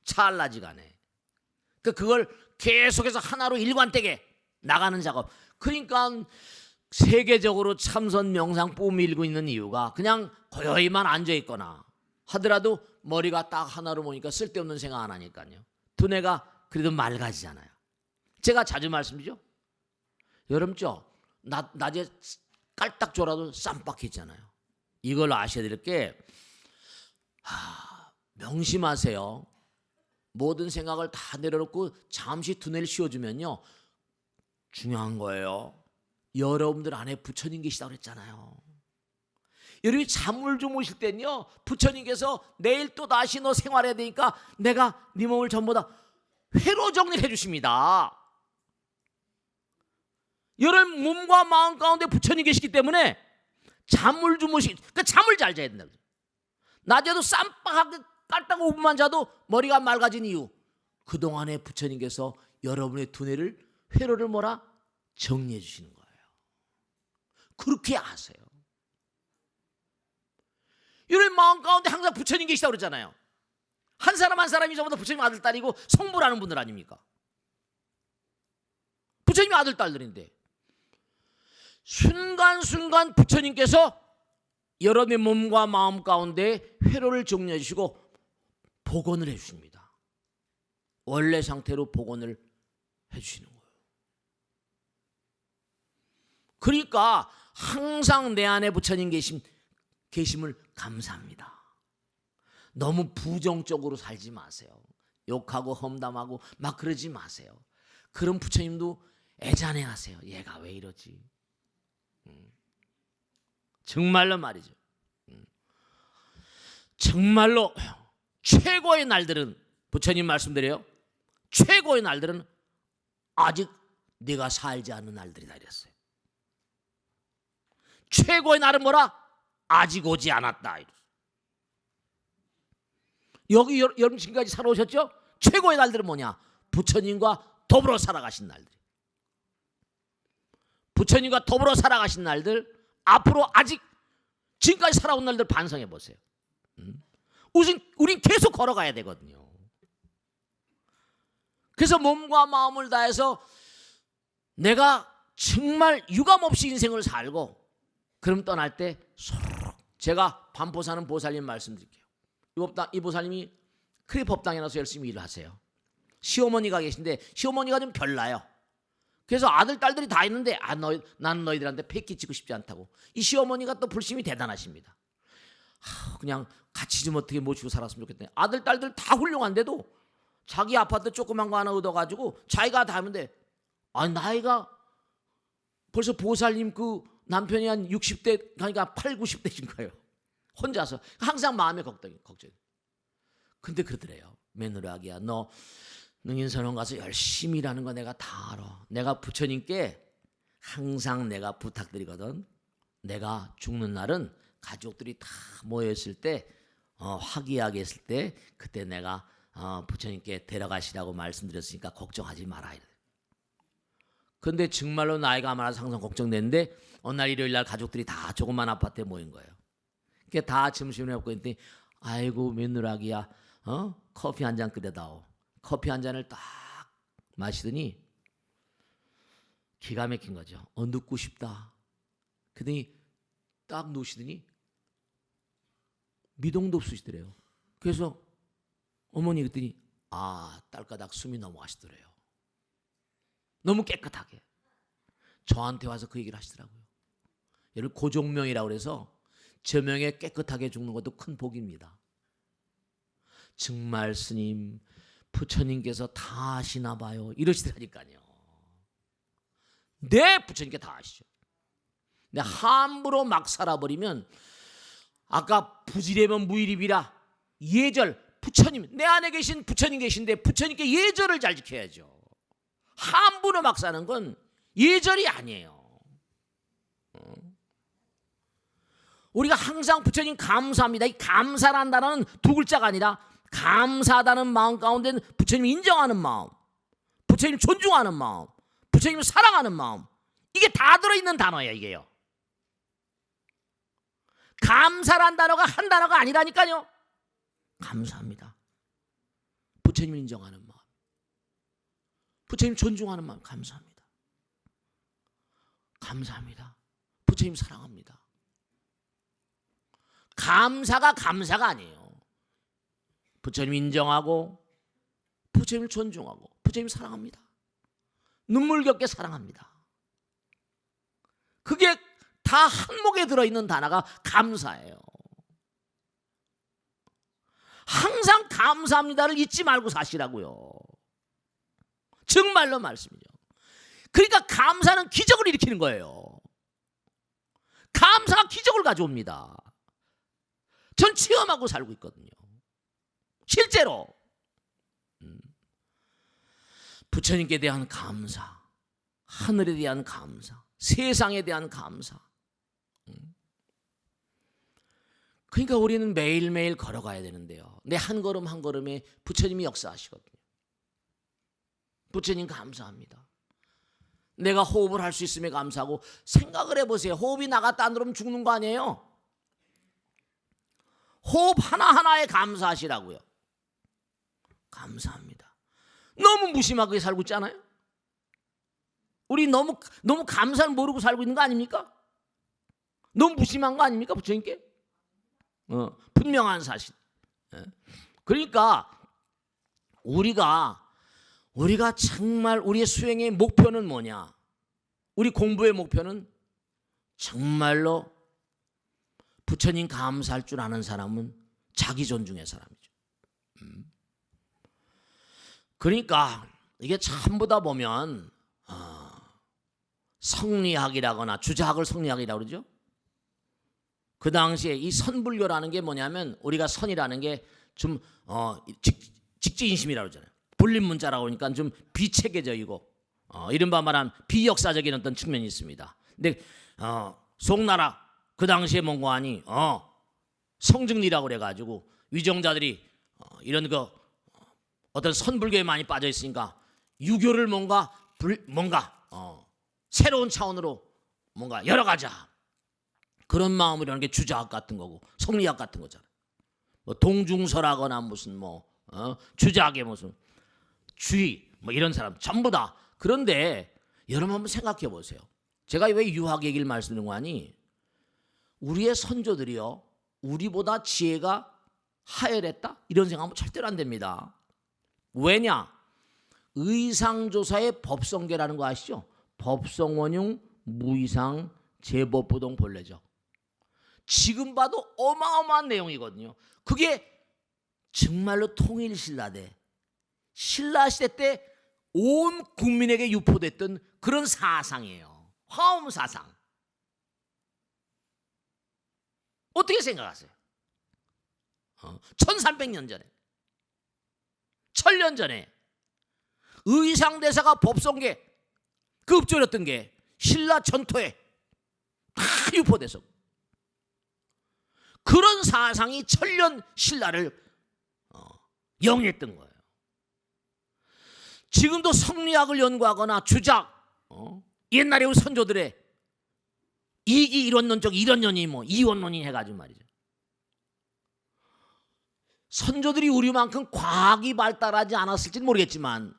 찰나지간에. 그걸 계속해서 하나로 일관되게 나가는 작업. 그러니까 세계적으로 참선 명상 뿜이 일고 있는 이유가 그냥 고요히만 앉아있거나 하더라도 머리가 딱 하나로 보니까 쓸데없는 생각 안 하니까요. 두뇌가 그래도 맑아지잖아요. 제가 자주 말씀드리죠. 여름죠. 낮에 깔딱 졸아도 쌈박했잖아요. 이걸 아셔야 될 게 명심하세요. 모든 생각을 다 내려놓고 잠시 두뇌를 쉬어주면요. 중요한 거예요. 여러분들 안에 부처님 계시다고 그랬잖아요. 여러분이 잠을 주무실 때는요. 부처님께서 내일 또 다시 너 생활해야 되니까 내가 네 몸을 전부 다 회로 정리를 해주십니다. 여러분 몸과 마음 가운데 부처님 계시기 때문에 잠을 그러니까 잠을 잘 자야 된다. 낮에도 쌈박하게 깔딱 5분만 자도 머리가 맑아진 이유. 그동안에 부처님께서 여러분의 두뇌를 회로를 뭐라? 정리해 주시는 거예요. 그렇게 아세요. 이런 마음 가운데 항상 부처님 계시다고 그러잖아요. 한 사람 한 사람이 저보다 부처님 아들 딸이고 성불하는 분들 아닙니까? 부처님이 아들 딸들인데 순간순간 부처님께서 여러분의 몸과 마음 가운데 회로를 정리해 주시고 복원을 해 주십니다. 원래 상태로 복원을 해 주시는 거예요. 그러니까 항상 내 안에 부처님 계심을 감사합니다. 너무 부정적으로 살지 마세요. 욕하고 험담하고 막 그러지 마세요. 그럼 부처님도 애잔해 하세요. 얘가 왜 이러지? 정말로 말이죠. 정말로 최고의 날들은 부처님 말씀드려요. 최고의 날들은 아직 네가 살지 않은 날들이다 이랬어요. 최고의 날은 뭐라? 아직 오지 않았다. 여기 여러분 지금까지 살아오셨죠? 최고의 날들은 뭐냐? 부처님과 더불어 살아가신 날들. 부처님과 더불어 살아가신 날들, 앞으로 아직 지금까지 살아온 날들 반성해 보세요. 우린 계속 걸어가야 되거든요. 그래서 몸과 마음을 다해서 내가 정말 유감없이 인생을 살고 그럼 떠날 때 소록 제가 반포 사는 보살님 말씀드릴게요. 이 보살님이 크리법당에 나서 열심히 일을 하세요. 시어머니가 계신데 시어머니가 좀 별나요. 그래서 아들 딸들이 다 있는데 나는 너희들한테 패기치고 싶지 않다고. 이 시어머니가 또 불심이 대단하십니다. 그냥 같이 좀 어떻게 모시고 살았으면 좋겠다. 아들 딸들 다 훌륭한데도 자기 아파트 조그만 거 하나 얻어가지고 자기가 다 하는데 나이가 벌써 보살님 그 남편이 한 60대 그러니까 8, 90대신 거예요. 혼자서 항상 마음에 걱정이. 근데 그러더래요. 며느라기야 너 능인선원 가서 열심히 일하는 거 내가 다 알아. 내가 부처님께 항상 내가 부탁드리거든. 내가 죽는 날은 가족들이 다 모여있을 때 화기하게 했을 때 그때 내가 부처님께 데려가시라고 말씀드렸으니까 걱정하지 마라. 근데 정말로 나이가 많아서 항상 걱정되는데 어느 날 일요일 날 가족들이 다 조그만 아파트에 모인 거예요. 그게 다 점심을 먹고 있더니 아이고 며느라기야 커피 한 잔 끓여다오. 커피 한 잔을 딱 마시더니 기가 막힌 거죠. 눕고 싶다. 그러더니 딱 누우시더니 미동도 없으시더래요. 그래서 어머니 그랬더니 딸가닥 숨이 넘어가시더래요. 너무 깨끗하게. 저한테 와서 그 얘기를 하시더라고요. 얘를 고종명이라고 그래서 저명에 깨끗하게 죽는 것도 큰 복입니다. 정말 스님 부처님께서 다 아시나 봐요. 이러시더라니까요. 네, 부처님께 다 아시죠. 근데 함부로 막 살아버리면 아까 부지래면 무일입이라 예절 부처님 내 안에 계신 부처님 계신데 부처님께 예절을 잘 지켜야죠. 함부로 막 사는 건 예절이 아니에요. 우리가 항상 부처님 감사합니다. 이 감사라는 단어는 두 글자가 아니라 감사하다는 마음 가운데는 부처님 인정하는 마음, 부처님 존중하는 마음, 부처님 사랑하는 마음, 이게 다 들어있는 단어예요. 이게요. 감사란 단어가 한 단어가 아니라니까요. 감사합니다. 부처님 인정하는 마음, 부처님 존중하는 마음, 감사합니다. 감사합니다. 부처님 사랑합니다. 감사가 아니에요. 부처님 인정하고 부처님을 존중하고 부처님 사랑합니다. 눈물겹게 사랑합니다. 그게 다 한목에 들어있는 단어가 감사예요. 항상 감사합니다를 잊지 말고 사시라고요. 정말로 말씀이죠. 그러니까 감사는 기적을 일으키는 거예요. 감사가 기적을 가져옵니다. 전 체험하고 살고 있거든요. 실제로 부처님께 대한 감사, 하늘에 대한 감사, 세상에 대한 감사. 그러니까 우리는 매일매일 걸어가야 되는데요. 내 한 걸음 한 걸음에 부처님이 역사하시거든요. 부처님 감사합니다. 내가 호흡을 할 수 있음에 감사하고. 생각을 해보세요. 호흡이 나갔다 안 들어오면 죽는 거 아니에요? 호흡 하나하나에 감사하시라고요. 감사합니다. 너무 무심하게 살고 있잖아요. 우리 너무 감사를 모르고 살고 있는 거 아닙니까? 너무 무심한 거 아닙니까? 부처님께? 분명한 사실. 그러니까 우리가 정말 우리의 수행의 목표는 뭐냐? 우리 공부의 목표는 정말로 부처님 감사할 줄 아는 사람은 자기 존중의 사람이죠. 그러니까 이게 전부 다 보면 성리학이라거나 주자학을 성리학이라고 그러죠. 그 당시에 이 선불교라는 게 뭐냐면 우리가 선이라는 게 좀 직지인심이라고 그러잖아요. 불림 문자라고 하니까 좀 비체계적이고 이른바 말한 비역사적인 어떤 측면이 있습니다. 근데 송나라 그 당시에 몽고하니 성증리라고 그래가지고 위정자들이 이런 거 어떤 선불교에 많이 빠져 있으니까 유교를 뭔가 새로운 차원으로 뭔가 열어가자, 그런 마음이라는 게 주자학 같은 거고 성리학 같은 거잖아. 뭐 동중설하거나 무슨 주자학의 무슨 주의 이런 사람 전부 다. 그런데 여러분 한번 생각해 보세요. 제가 왜 유학 얘기를 말씀드린 거 아니? 우리의 선조들이요, 우리보다 지혜가 하열했다? 이런 생각하면 절대로 안 됩니다. 왜냐? 의상조사의 법성계라는 거 아시죠? 법성원용 무의상 제법부동 본래죠. 지금 봐도 어마어마한 내용이거든요. 그게 정말로 통일신라대 신라시대 때 온 국민에게 유포됐던 그런 사상이에요. 화엄사상. 어떻게 생각하세요? 1300년 전에, 1000년 전에 의상대사가 법성계 그 읊조렸던 게 신라 전토에 다 유포돼서 그런 사상이 천년 신라를 영했던 거예요. 지금도 성리학을 연구하거나 주작, 옛날에 우리 선조들의 이기 이론론적 이론론이 이원론이 해가지고 말이죠. 선조들이 우리만큼 과학이 발달하지 않았을지는 모르겠지만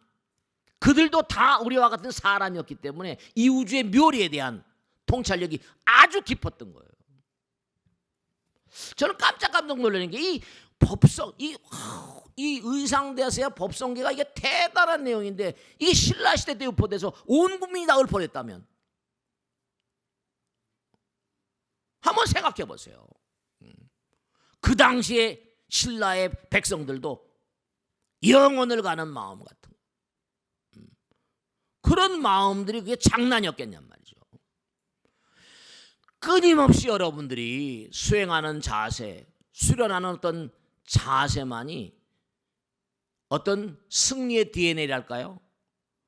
그들도 다 우리와 같은 사람이었기 때문에 이 우주의 묘리에 대한 통찰력이 아주 깊었던 거예요. 저는 깜짝 놀라는 게 이 법성, 이 의상대사의 법성계가 이게 대단한 내용인데 이게 신라시대 때 유포돼서 온 국민이 다 읊어냈다면 한번 생각해 보세요. 그 당시에 신라의 백성들도 영혼을 가는 마음 같은 그런 마음들이 그게 장난이었겠냔 말이죠. 끊임없이 여러분들이 수행하는 자세, 수련하는 어떤 자세만이 어떤 승리의 DNA랄까요?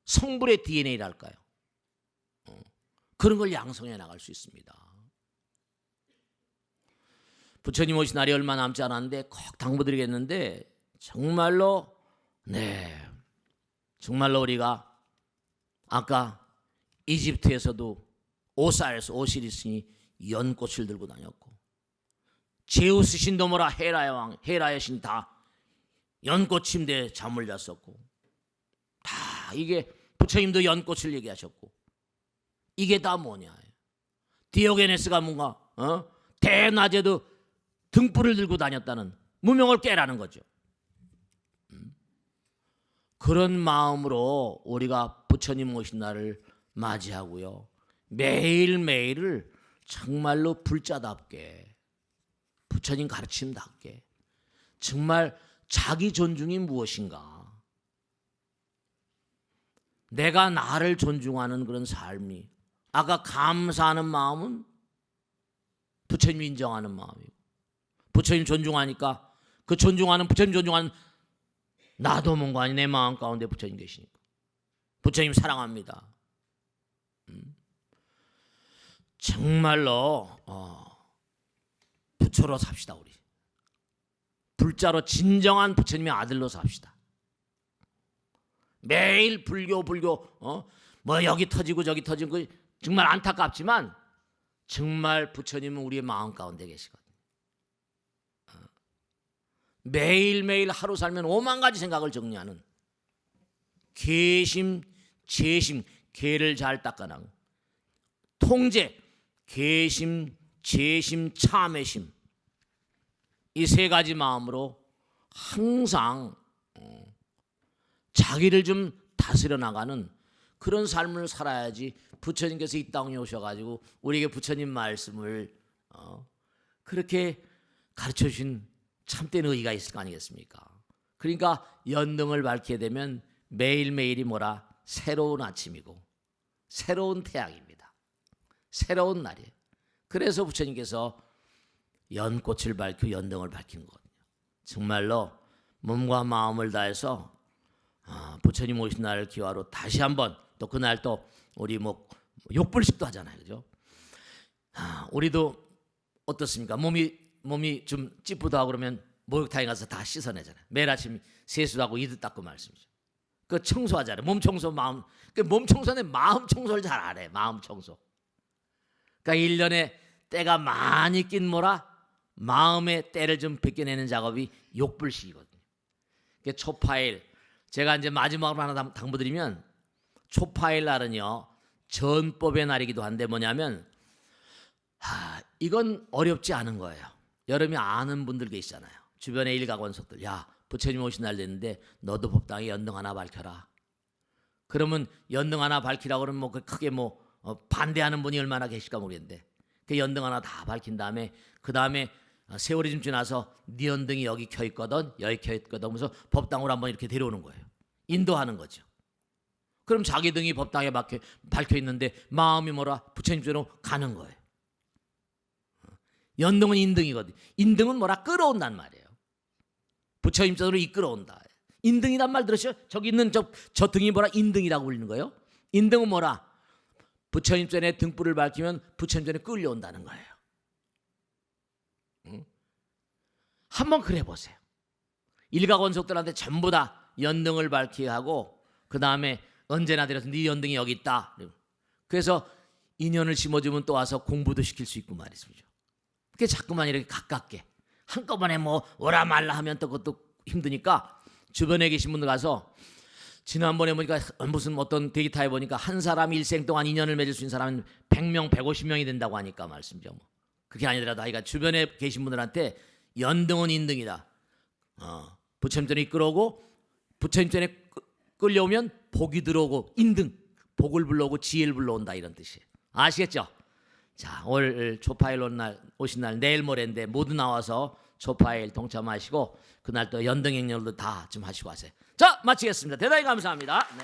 성불의 DNA랄까요? 그런 걸 양성해 나갈 수 있습니다. 부처님 오신 날이 얼마 남지 않았는데 꼭 당부드리겠는데 정말로 정말로 우리가 아까 이집트에서도 오시리스니 연꽃을 들고 다녔고 제우스 신도 뭐라 헤라의 신 다 연꽃 침대에 잠을 잤었고 다 이게 부처님도 연꽃을 얘기하셨고 이게 다 뭐냐? 디오게네스가 뭔가 대낮에도 등불을 들고 다녔다는 무명을 깨라는 거죠. 그런 마음으로 우리가 부처님 오신 날을 맞이하고요. 매일매일을 정말로 불자답게 부처님 가르침답게 정말 자기 존중이 무엇인가, 내가 나를 존중하는 그런 삶이, 아까 감사하는 마음은 부처님 인정하는 마음이고 부처님 존중하니까 그 존중하는 부처님 존중하는 나도 뭔가 아니 내 마음 가운데 부처님 계시니까 부처님 사랑합니다. 정말로 부처로 삽시다. 우리 불자로 진정한 부처님의 아들로 삽시다. 매일 불교 뭐 여기 터지고 저기 터지고 정말 안타깝지만 정말 부처님은 우리의 마음 가운데 계시거든요. 매일매일 하루 살면 5만 가지 생각을 정리하는 계심, 재심, 계를 잘 닦아나고 통제, 계심, 재심, 참회심 이 세 가지 마음으로 항상 자기를 좀 다스려 나가는 그런 삶을 살아야지 부처님께서 이 땅에 오셔가지고 우리에게 부처님 말씀을 그렇게 가르쳐 주신 참된 의의가 있을 거 아니겠습니까? 그러니까 연등을 밝히게 되면 매일매일이 뭐라 새로운 아침이고 새로운 태양입니다. 새로운 날이에요. 그래서 부처님께서 연꽃을 밝히고 연등을 밝히는 거거든요. 정말로 몸과 마음을 다해서 부처님 오신 날을 기화로 다시 한번 또 그날 또 우리 뭐 욕불식도 하잖아요, 그죠? 우리도 어떻습니까? 몸이 좀 찌뿌다하고 그러면 목욕탕에 가서 다 씻어내잖아요. 매일 아침 세수도 하고 이도 닦고 말씀이죠. 그 청소하잖아요. 몸 청소, 마음. 그 몸 청소는 마음 청소를 잘 안 해. 마음 청소. 그러니까 1년에 때가 많이 낀 뭐라 마음의 때를 좀 벗겨내는 작업이 욕불식이거든요. 그 초파일 제가 이제 마지막으로 하나 당부드리면 초파일 날은요 전법의 날이기도 한데 뭐냐면 이건 어렵지 않은 거예요. 여러분이 아는 분들 계시잖아요. 주변에 일가원석들 야 부처님 오신 날 됐는데 너도 법당에 연등 하나 밝혀라. 그러면 연등 하나 밝히라고 그러면 뭐 크게 뭐 반대하는 분이 얼마나 계실까 모르겠는데 그 연등 하나 다 밝힌 다음에 그 다음에 세월이 좀 지나서 네 연등이 여기 켜 있거든 여기 켜 있거든 하면서 법당으로 한번 이렇게 데려오는 거예요. 인도하는 거죠. 그럼 자기 등이 법당에 밝혀 있는데 마음이 뭐라 부처님처럼 가는 거예요. 연등은 인등이거든. 인등은 뭐라 끌어온단 말이에요. 부처님처럼 이끌어온다. 인등이란 말 들으셔? 저기 있는 저 등이 뭐라 인등이라고 불리는 거예요. 인등은 뭐라 부처님 전에 등불을 밝히면 부처님 전에 끌려온다는 거예요. 한번 그래 보세요. 일가원석들한테 전부 다 연등을 밝히게 하고 그 다음에 언제나 들여서 네 연등이 여기 있다. 그래서 인연을 심어주면 또 와서 공부도 시킬 수 있고 말이죠. 그게 자꾸만 이렇게 가깝게 한꺼번에 뭐 오라 말라 하면 또 그것도 힘드니까 주변에 계신 분들 가서 지난번에 보니까 무슨 어떤 데이터에 보니까 한 사람이 일생 동안 인연을 맺을 수 있는 사람은 100명, 150명이 된다고 하니까 말씀이죠. 뭐. 그게 아니더라도 하여가 주변에 계신 분들한테 연등은 인등이다. 부처님 전에 이끌어오고 부처님 전에 끌려오면 복이 들어오고 인등, 복을 불러오고 지혜를 불러온다 이런 뜻이에요. 아시겠죠? 자, 오늘 초파일 오신 날 내일 모레인데 모두 나와서 초파일 동참하시고 그날 또 연등 행렬도 다 좀 하시고 하세요. 자, 마치겠습니다. 대단히 감사합니다. 네.